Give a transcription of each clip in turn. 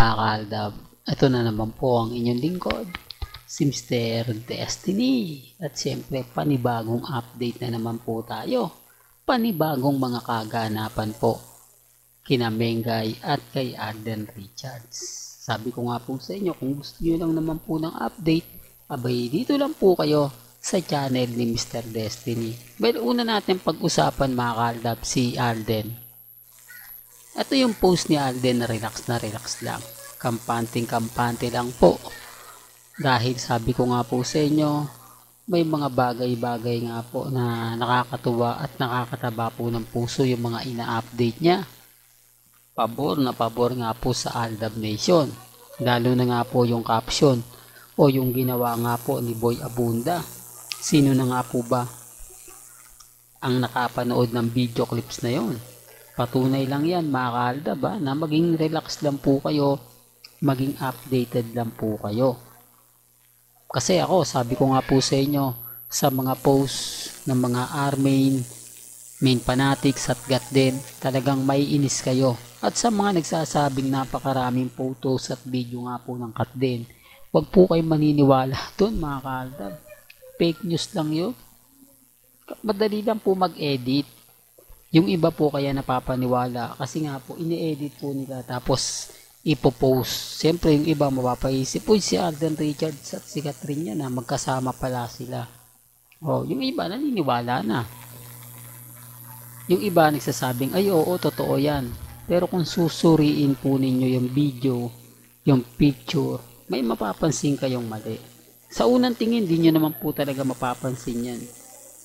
mga kaaldab, ito na naman po ang inyong lingkod, si Mr. Destiny. At siyempre, panibagong update na naman po tayo. Panibagong mga kaganapan po kina Mengay at kay Alden Richards. Sabi ko nga po sa inyo, kung gusto nyo lang naman po ng update, abay dito lang po kayo sa channel ni Mr. Destiny. Well, una natin pag-usapan mga kaaldab si Alden. Ito yung post ni Alden na relax lang. Kampante lang po. Dahil sabi ko nga po sa inyo, may mga bagay-bagay nga po na nakakatuwa at nakakataba po ng puso yung mga ina-update niya. Pabor na pabor nga po sa Aldab Nation. Lalo na nga po yung caption o yung ginawa nga po ni Boy Abunda. Sino na nga po ba ang nakapanood ng video clips na yon? Patunay lang yan mga kaaldab na maging relax lang po kayo, maging updated lang po kayo. Kasi ako, sabi ko nga po sa inyo, sa mga posts ng mga main fanatics at Gatden, talagang may inis kayo. At sa mga nagsasabing napakaraming photos at video nga po ng Gatden, wag po kayo maniniwala doon mga kaaldab. Fake news lang yun. Madali lang po mag-edit. Yung iba po kaya napapaniwala kasi nga po ini-edit po nila tapos ipopost. Siyempre yung iba mapapaisip, uy si Alden Richards at si Catherine yan na magkasama pala sila. Oh, yung iba naniniwala na. Yung iba nagsasabing, ay oo, totoo yan. Pero kung susuriin po ninyo yung video, yung picture, may mapapansin kayong mali. Sa unang tingin, hindi nyo naman po talaga mapapansin yan.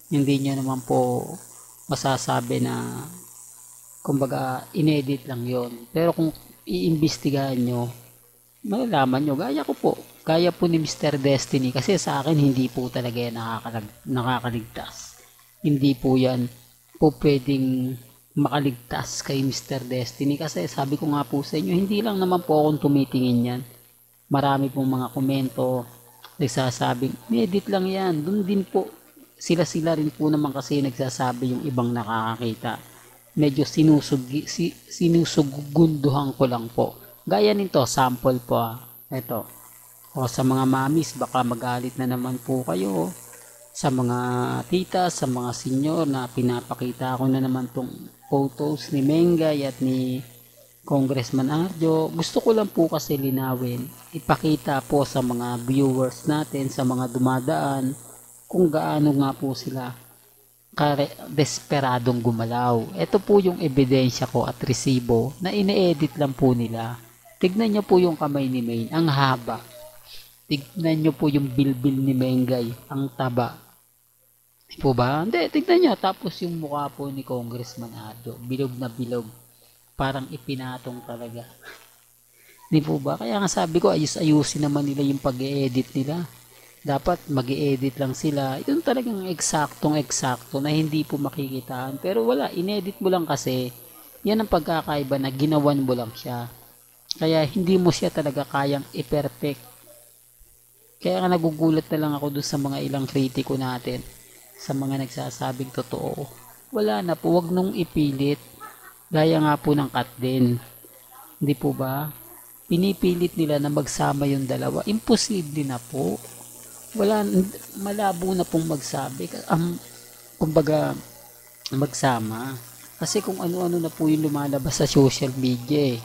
Hindi nyo naman po masasabi na kumbaga inedit lang yon. Pero kung iimbestigahan nyo, malalaman nyo, gaya ko po, gaya po ni Mr. Destiny, kasi sa akin hindi po talaga yan nakakaligtas. Hindi po yan po pwedeng makaligtas kay Mr. Destiny kasi sabi ko nga po sa inyo, hindi lang naman po akong tumitingin yan. Marami pong mga komento nagsasabing, edit lang yan. Doon din po, sila rin po naman kasi nagsasabi yung ibang nakakakita. Medyo sinusugunduhan ko lang po. Gaya nito, sample po Ito. O sa mga mamis, baka magalit na naman po kayo. Sa mga tita, sa mga senyor na pinapakita ko na naman tong photos ni Mengay at ni Congressman Arjo. Gusto ko lang po kasi linawin, ipakita po sa mga viewers natin, sa mga dumadaan, kung gaano nga po sila desperadong gumalaw. Ito po yung ebidensya ko at resibo na ine-edit lang po nila. Tignan nyo po yung kamay ni Maine, ang haba. Tignan nyo po yung bilbil ni Mengay, ang taba. Di po ba? Hindi, tignan nyo. Tapos yung mukha po ni Congressman Arjo, bilog na bilog. Parang ipinatong talaga. Di po ba? Kaya nga sabi ko, ayusin naman nila yung pag-e-edit nila. Dapat mag-e-edit lang sila. Yun talagang eksaktong-eksakto na hindi po makikitaan. Pero wala, inedit mo lang kasi. Yan ang pagkakaiba na ginawan mo lang siya. Kaya hindi mo siya talaga kayang i-perfect. Kaya nga nagugulat na lang ako doon sa mga ilang kritiko natin. Sa mga nagsasabing totoo. Wala na po, wag nung ipilit. Gaya nga po ng Gatden. Hindi po ba? Pinipilit nila na magsama yung dalawa. Imposible na po. Wala, malabo na pong magsabi. Kumbaga, magsama. Kasi kung ano-ano na po yung lumalabas sa social media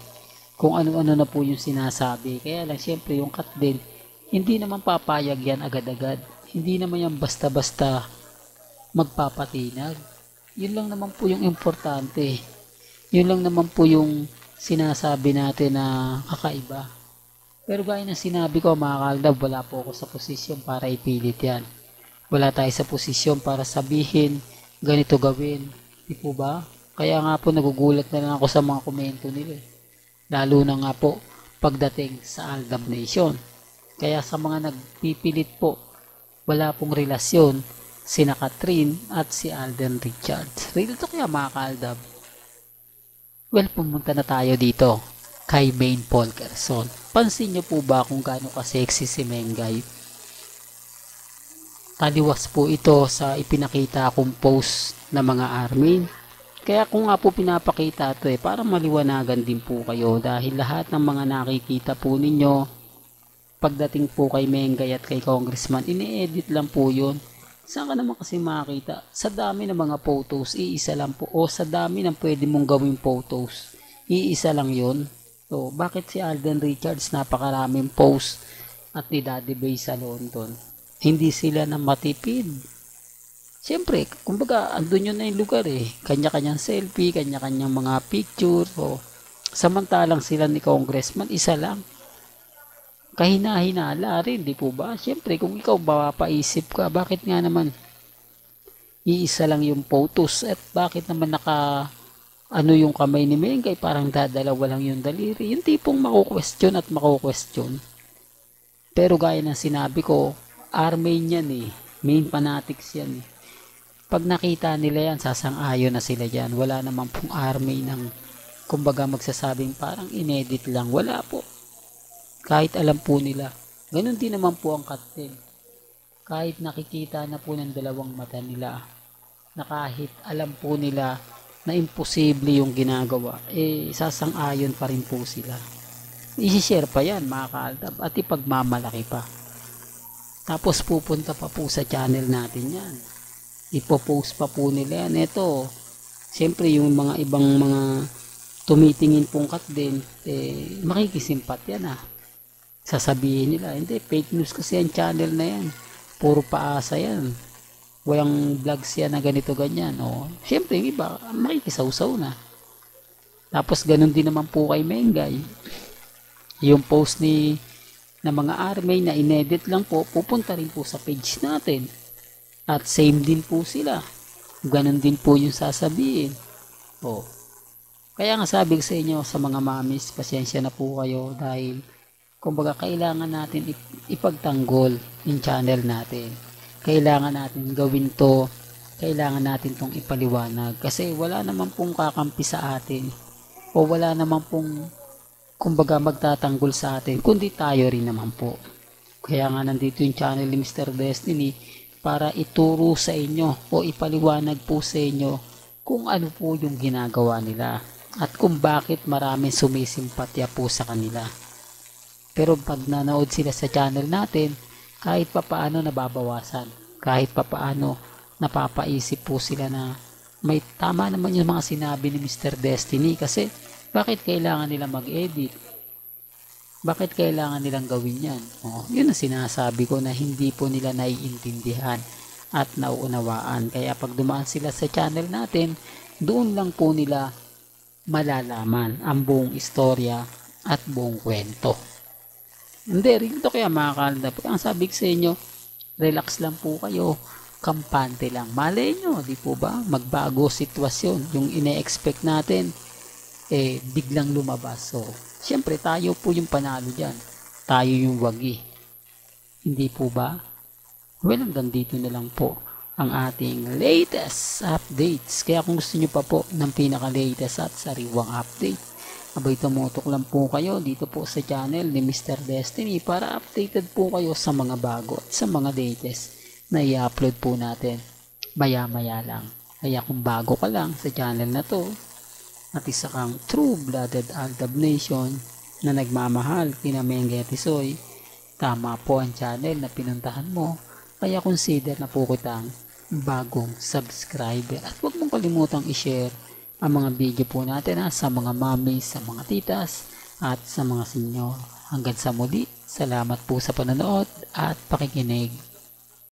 Kung ano-ano na po yung sinasabi. Kaya lang, syempre, yung Gatden, hindi naman papayag yan agad-agad. Hindi naman yan basta-basta magpapatinag. Yun lang naman po yung importante. Yun lang naman po yung sinasabi natin na kakaiba. Pero gaya ng sinabi ko mga kaaldab, wala po ako sa posisyon para ipilit yan. Wala tayo sa posisyon para sabihin, ganito gawin. Di po ba? Kaya nga po nagugulat na lang ako sa mga komento nila. Lalo na nga po pagdating sa Aldab Nation. Kaya sa mga nagpipilit po, wala pong relasyon sina Catherine at si Alden Richards. Real to kaya mga kaaldab. Well, pumunta na tayo dito kay Maine Polkerson. Pansin niyo po ba kung gaano ka-sexy si Mengay? Taliwas po ito sa ipinakita akong post na mga armin. Kaya kung nga po pinapakita ito para maliwanagan din po kayo, dahil lahat ng mga nakikita po ninyo pagdating po kay Mengay at kay Congressman, ini-edit lang po yun. Saan ka naman kasi makakita? Sa dami ng mga photos, iisa lang po. O sa dami ng pwede mong gawing photos, iisa lang yun. So, bakit si Alden Richards napakaraming post at ni Daddy Bay sa London? Hindi sila na matipid. Siyempre, kumbaga, andun yun na yung lugar Kanya-kanyang selfie, kanya-kanyang mga picture. So, samantalang sila ni Congressman, isa lang. Kahina-hinala rin, di po ba? Siyempre, kung ikaw mapapaisip ka, bakit nga naman iisa lang yung photos at bakit naman yung kamay ni Mengay, parang dadalawa lang yung daliri. Yung tipong mako-question at mako-question. Pero gaya ng sinabi ko, army yan main fanatics yan Pag nakita nila yan, sasang-ayon na sila dyan. Wala naman pong army ng, kumbaga magsasabing parang inedit lang. Wala po. Kahit alam po nila. Ganun din naman po ang cartel. Kahit nakikita na po ng dalawang mata nila, na kahit alam po nila na imposible yung ginagawa, sasang-ayon pa rin po sila. I-share pa yan, mga kaaldab, at ipagmamalaki pa. Tapos pupunta pa po sa channel natin yan. Ipopost pa po nila yan. Ito, siyempre yung mga ibang mga tumitingin pong kat din, makikisimpat yan Sasabihin nila, hindi, fake news kasi yung channel na yan. Puro paasa yan. Walang vlogs yan na ganito ganyan. Siyempre yung iba, makikisawsaw na. Tapos ganun din naman po kay Mengay. Yung post na mga army na inedit lang po, pupunta rin po sa page natin. At same din po sila. Ganon din po yung sasabihin. Kaya nga sabi ko sa inyo, sa mga mamis, pasensya na po kayo dahil kumbaga kailangan natin ipagtanggol yung channel natin. Kailangan natin gawin to. Kailangan natin tong ipaliwanag. Kasi wala naman pong kakampi sa atin. O wala naman pong kumbaga magtatanggol sa atin. Kundi tayo rin naman po. Kaya nga nandito yung channel ni Mr. Destiny para ituro sa inyo o ipaliwanag po sa inyo kung ano po yung ginagawa nila at kung bakit maraming sumisimpatya po sa kanila. Pero pag nanood sila sa channel natin, kahit papaano nababawasan, kahit papaano napapaisip po sila na may tama naman yung mga sinabi ni Mr. Destiny kasi bakit kailangan nila mag-edit? Bakit kailangan nilang gawin yan? Yun ang sinasabi ko na hindi po nila naiintindihan at nauunawaan. Kaya pag dumaan sila sa channel natin, doon lang po nila malalaman ang buong istorya at buong kwento. Hindi, rin ito kaya mga kaaldab. Ang sabi ko sa inyo, relax lang po kayo, kampante lang. Malay nyo, di po ba? Magbago sitwasyon. Yung ine-expect natin, biglang lumabas. So, siyempre tayo po yung panalo dyan. Tayo yung wagi. Hindi po ba? Well, hanggang dito na lang po ang ating latest updates. Kaya kung gusto nyo pa po ng pinaka-latest at sariwang update, abay tumutok lang po kayo dito po sa channel ni Mr. Destiny para updated po kayo sa mga bago at sa mga latest na i-upload po natin maya-maya lang. Kaya kung bago ka lang sa channel na to at isa kang true-blooded Aldab Nation na nagmamahal kina Mengay at Tisoy, tama po ang channel na pinuntahan mo. Kaya consider na po kitang bagong subscriber at huwag mong kalimutang i-share ang mga video po natin sa mga mami, sa mga titas at sa mga senyor. Hanggang sa muli, salamat po sa panonood at pakikinig.